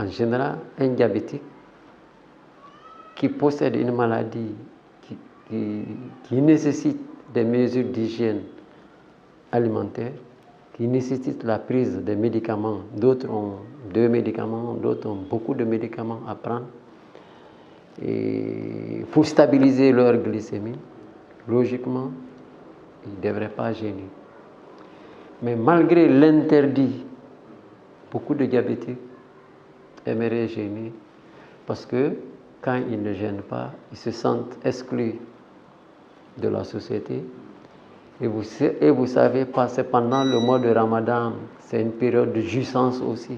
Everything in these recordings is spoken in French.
en général, un diabétique qui possède une maladie qui nécessite des mesures d'hygiène alimentaire, qui nécessite la prise de médicaments. D'autres ont 2 médicaments, d'autres ont beaucoup de médicaments à prendre. Et pour stabiliser leur glycémie, logiquement, ils ne devraient pas jeûner. Mais malgré l'interdit, beaucoup de diabétiques aimeraient jeûner parce que quand ils ne jeûnent pas, ils se sentent exclus de la société. Et vous savez, passer pendant le mois de Ramadan, c'est une période de jouissance aussi.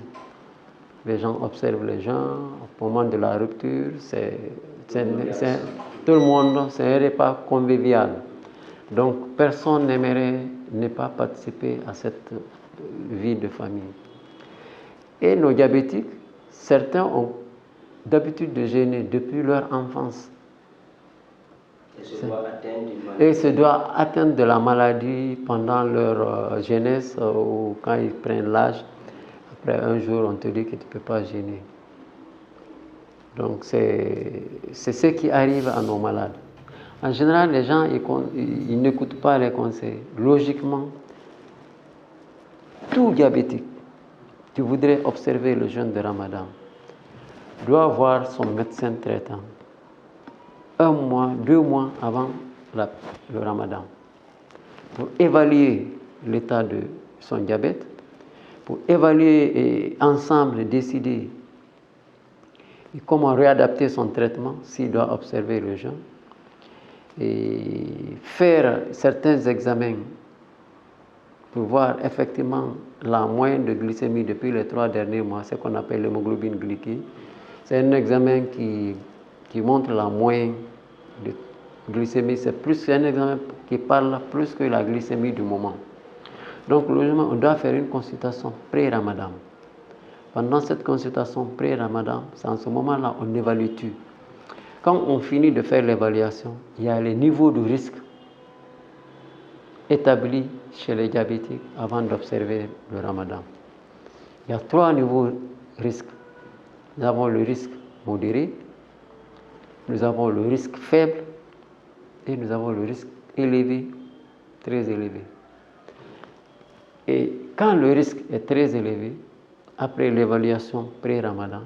Les gens observent les gens au moment de la rupture, tout le monde, c'est un repas convivial. Donc personne n'aimerait ne pas participer à cette vie de famille. Et nos diabétiques, certains ont d'habitude de jeûner depuis leur enfance. Et se doivent atteindre de la maladie pendant leur jeunesse ou quand ils prennent l'âge. Après un jour, on te dit que tu ne peux pas jeûner. Donc c'est ce qui arrive à nos malades. En général, les gens ils n'écoutent pas les conseils. Logiquement, tout diabétique qui voudrait observer le jeûne de Ramadan doit voir son médecin traitant 1 mois, 2 mois avant le Ramadan pour évaluer l'état de son diabète, pour évaluer et ensemble décider comment réadapter son traitement s'il doit observer le jeûne et faire certains examens pour voir effectivement la moyenne de glycémie depuis les 3 derniers mois, ce qu'on appelle l'hémoglobine glyquée. C'est un examen qui montre la moyenne de glycémie. C'est un examen qui parle plus que la glycémie du moment. Donc, logiquement, on doit faire une consultation pré-Ramadan. Pendant cette consultation pré-Ramadan, c'est en ce moment-là on évalue tout. Quand on finit de faire l'évaluation, il y a les niveaux de risque établis chez les diabétiques avant d'observer le Ramadan. Il y a 3 niveaux de risque. Nous avons le risque modéré, nous avons le risque faible et nous avons le risque élevé, très élevé. Et quand le risque est très élevé, après l'évaluation pré-Ramadan,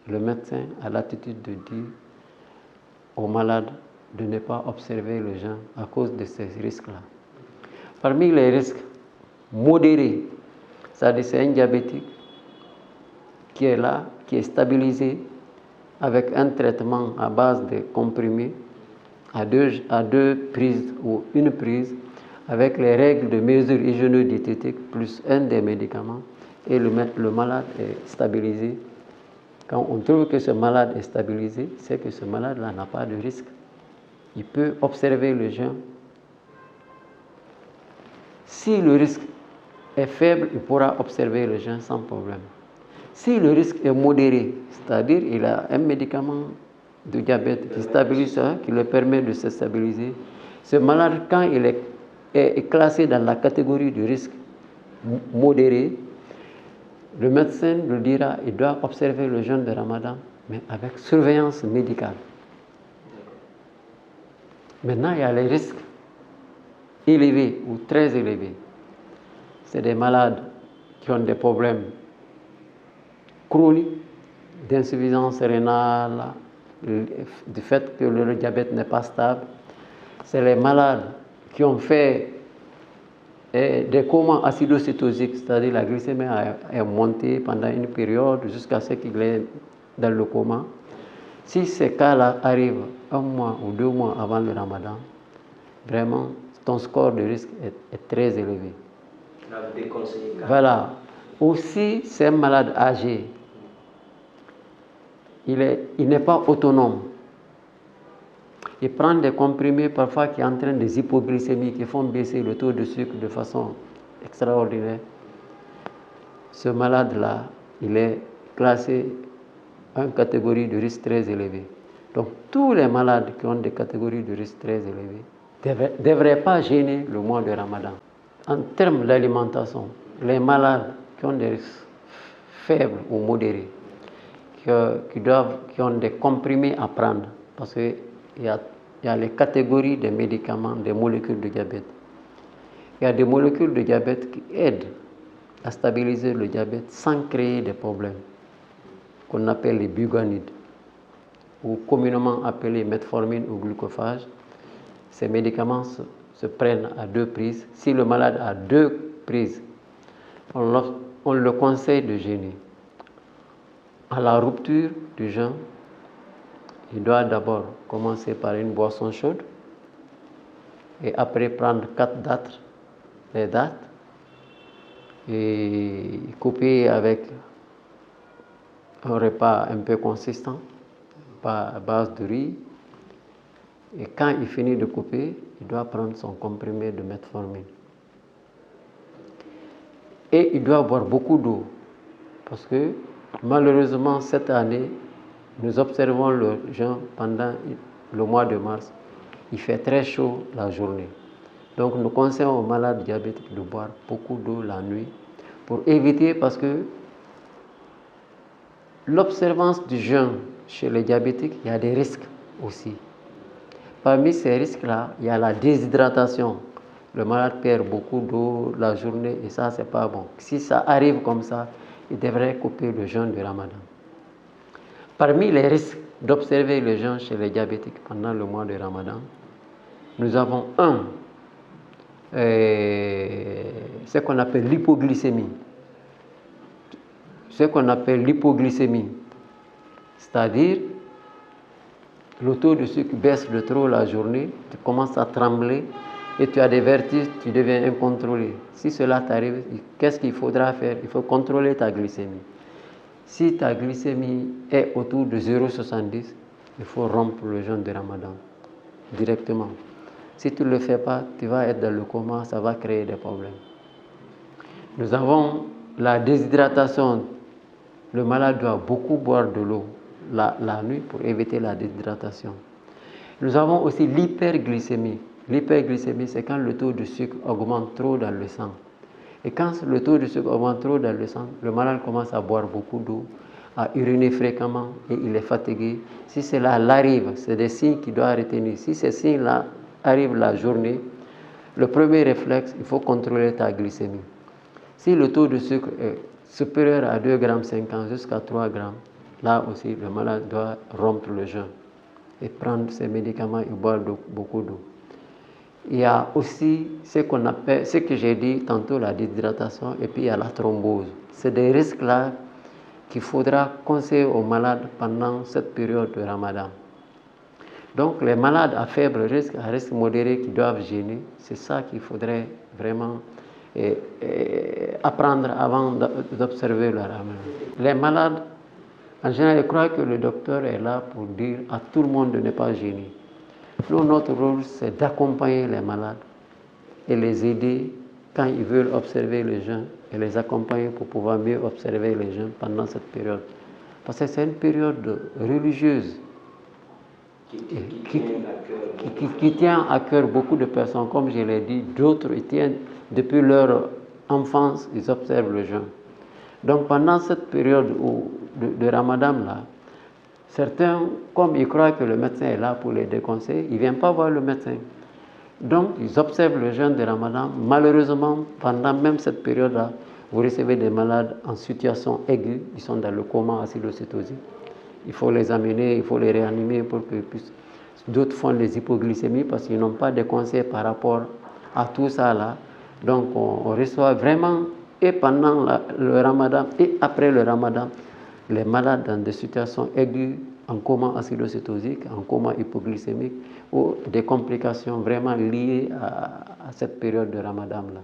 le médecin a l'attitude de dire aux malades de ne pas observer le jeûne à cause de ces risques-là. Parmi les risques modérés, c'est-à-dire c'est un diabétique qui est là, qui est stabilisé avec un traitement à base de comprimés à deux prises ou une prise avec les règles de mesure hygiéno-diététique plus un des médicaments et le malade est stabilisé. Quand on trouve que ce malade est stabilisé, c'est que ce malade-là n'a pas de risque. Il peut observer le jeûne. Si le risque est faible, il pourra observer le jeûne sans problème. Si le risque est modéré, c'est-à-dire il a un médicament de diabète qui stabilise ça, qui le permet de se stabiliser, ce malade, quand il est classé dans la catégorie de risque modéré, le médecin lui dira il doit observer le jeûne de Ramadan, mais avec surveillance médicale. Maintenant, il y a les risques élevés ou très élevés. C'est des malades qui ont des problèmes chroniques, d'insuffisance rénale, du fait que le diabète n'est pas stable. C'est les malades qui ont fait des comas acidocétosiques, c'est-à-dire la glycémie est montée pendant une période jusqu'à ce qu'il est dans le coma. Si ces cas-là arrivent 1 mois ou 2 mois avant le Ramadan, vraiment, ton score de risque est très élevé. Voilà. Aussi, c'est un malade âgé. Il n'est pas autonome. Il prend des comprimés parfois qui entraînent des hypoglycémies, qui font baisser le taux de sucre de façon extraordinaire. Ce malade-là, il est classé en catégorie de risque très élevée. Donc, tous les malades qui ont des catégories de risque très élevées ne devraient pas gêner le mois de Ramadan. En termes d'alimentation, les malades qui ont des risques faibles ou modérés, qui ont des comprimés à prendre, parce qu'il y a les catégories des médicaments, des molécules de diabète. Il y a des molécules de diabète qui aident à stabiliser le diabète sans créer des problèmes, qu'on appelle les biguanides, ou communément appelés metformine ou glucophage. Ces médicaments se prennent à 2 prises. Si le malade a 2 prises, on le conseille de jeûner. À la rupture du jeûne, il doit d'abord commencer par une boisson chaude et après prendre 4 dattes, les dattes, et couper avec un repas un peu consistant, pas à base de riz. Et quand il finit de couper, il doit prendre son comprimé de metformine. Et il doit boire beaucoup d'eau, parce que malheureusement cette année, nous observons le jeûne pendant le mois de mars. Il fait très chaud la journée. Donc nous conseillons aux malades diabétiques de boire beaucoup d'eau la nuit pour éviter, parce que l'observance du jeûne chez les diabétiques, il y a des risques aussi. Parmi ces risques-là, il y a la déshydratation. Le malade perd beaucoup d'eau la journée et ça, c'est pas bon. Si ça arrive comme ça, il devrait couper le jeûne du Ramadan. Parmi les risques d'observer le jeûne chez les diabétiques pendant le mois de Ramadan, nous avons ce qu'on appelle l'hypoglycémie. Ce qu'on appelle l'hypoglycémie, c'est-à-dire le taux de sucre baisse de trop la journée, tu commences à trembler et tu as des vertiges, tu deviens incontrôlé. Si cela t'arrive, qu'est-ce qu'il faudra faire? Il faut contrôler ta glycémie. Si ta glycémie est autour de 0,70, il faut rompre le jeûne de Ramadan directement. Si tu ne le fais pas, tu vas être dans le coma, ça va créer des problèmes. Nous avons la déshydratation. Le malade doit beaucoup boire de l'eau la nuit pour éviter la déshydratation. Nous avons aussi l'hyperglycémie. L'hyperglycémie, c'est quand le taux de sucre augmente trop dans le sang. Et quand le taux de sucre augmente trop dans le sang, le malade commence à boire beaucoup d'eau, à uriner fréquemment et il est fatigué. Si cela l'arrive, c'est des signes qu'il doit retenir. Si ces signes-là arrivent la journée, le premier réflexe, il faut contrôler ta glycémie. Si le taux de sucre est supérieur à 2,50 g jusqu'à 3 g, là aussi, le malade doit rompre le jeûne et prendre ses médicaments et boire beaucoup d'eau. Il y a aussi ce que j'ai dit tantôt, la déshydratation, et puis il y a la thrombose. C'est des risques-là qu'il faudra conseiller aux malades pendant cette période de Ramadan. Donc les malades à faible risque, à risque modéré qui doivent jeûner, c'est ça qu'il faudrait vraiment apprendre avant d'observer le Ramadan. Les malades, en général, je crois que le docteur est là pour dire à tout le monde de ne pas jeûner. Nous, notre rôle, c'est d'accompagner les malades et les aider quand ils veulent observer le jeûne et les accompagner pour pouvoir mieux observer le jeûne pendant cette période. Parce que c'est une période religieuse qui tient à cœur beaucoup de personnes. Comme je l'ai dit, d'autres y tiennent depuis leur enfance, ils observent le jeûne. Donc pendant cette période de Ramadan, là, certains, comme ils croient que le médecin est là pour les déconseiller, ils ne viennent pas voir le médecin. Donc, ils observent le jeûne de Ramadan. Malheureusement, pendant même cette période-là, vous recevez des malades en situation aiguë, ils sont dans le coma acidocétosique. Il faut les amener, il faut les réanimer pour qu'ils puissent. D'autres font des hypoglycémies parce qu'ils n'ont pas de conseils par rapport à tout ça là. Donc, on reçoit vraiment, et pendant le Ramadan et après le Ramadan, les malades dans des situations aiguës, en coma acidocétosique, en coma hypoglycémique, ou des complications vraiment liées à cette période de Ramadan là.